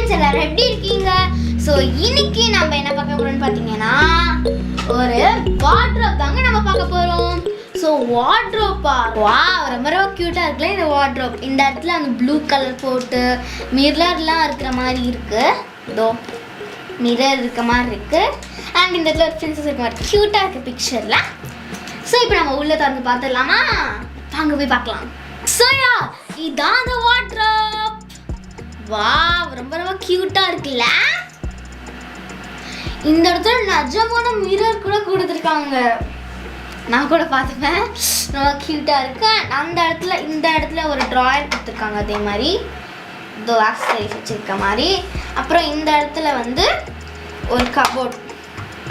Friends, எல்லாரும் எப்படி இருக்கீங்க? ஸோ இன்னைக்கு நம்ம என்ன பார்க்க போறோம்னு பார்த்தீங்கன்னா ஒரு வார்ட்ரோப் தாங்க நம்ம பார்க்க போறோம். ஸோ வார்ட்ரோப்பா ரொம்ப ரொம்ப க்யூட்டாக இருக்குல்ல இந்த வார்ட்ரோப். இந்த இடத்துல அந்த ப்ளூ கலர் போட்டு மிரர்லாம் இருக்கிற மாதிரி இருக்கு. இதோ மிரர் இருக்க மாதிரி இருக்கு. அண்ட் இந்த இடத்துல ஒரு ஃப்ரெண்ட்ஸஸ் இருக்க மாதிரி க்யூட்டாக இருக்கு பிக்சரில். ஸோ இப்போ நம்ம உள்ளே திறந்து பார்த்துடலாமா? வாங்க போய் பார்க்கலாம். ஸோ இதான் அந்த வார்ட்ரோப். ரொம்ப ரொம்ப க்யூட்டா இருக்குல்ல. இந்த இடத்துல நிஜமான மிரர் கூட கொடுத்துருக்காங்க. நான் கூட பார்த்துப்பேன். ரொம்ப க்யூட்டா இருக்கு. இந்த இடத்துல ஒரு ட்ராயர் கொடுத்துருக்காங்க. அதே மாதிரி இதோ ஆக்சசரிஸ் வச்சிருக்க மாதிரி. அப்புறம் இந்த இடத்துல வந்து ஒரு கபோர்ட்,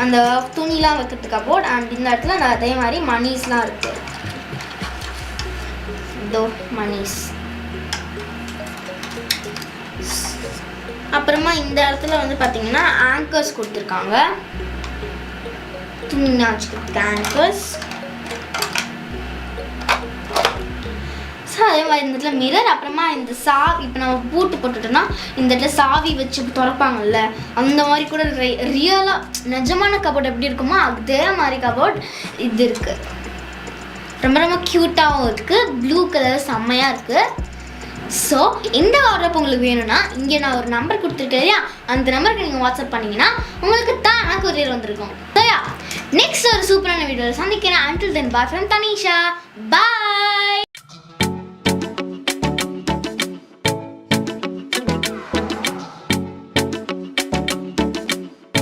அந்த துணிலாம் வைக்கிறதுக்கு கபோர்ட். அண்ட் இந்த இடத்துல அதே மாதிரி மணிஸ்லாம் இருக்கு. இதோ மணிஸ். அப்புறமா இந்த இடத்துல வந்து பார்த்தீங்கன்னா ஆங்கர்ஸ் கொடுத்துருக்காங்க. துணி வச்சுக்கிறதுக்கு ஆங்கர்ஸ். ஸோ அதே மாதிரி இந்த இடத்துல மிரர். அப்புறமா இந்த சாவி, இப்போ நம்ம பூட்டு போட்டுட்டோம்னா இந்த இடத்துல சாவி வச்சு திறப்பாங்கல்ல, அந்த மாதிரி கூட ரியலாக நிஜமான கபோர்ட் எப்படி இருக்குமோ அதே மாதிரி கபோர்ட் இது இருக்குது. ரொம்ப ரொம்ப க்யூட்டாகவும் இருக்குது. ப்ளூ கலர் செம்மையாக இருக்குது. ஸோ இந்த வார்ட்ரோப் உங்களுக்கு வேணும்னா இங்கே நான் ஒரு நம்பர் கொடுத்துருக்கேன் இல்லையா, அந்த நம்பருக்கு நீங்கள் வாட்ஸ்அப் பண்ணிங்கன்னா உங்களுக்கு தான் கொரியர் வந்திருக்கும். சரியா? நெக்ஸ்ட் ஒரு சூப்பரான வீடியோவில் சந்திக்கிறேன். Until then, bye from Tanisha. Bye.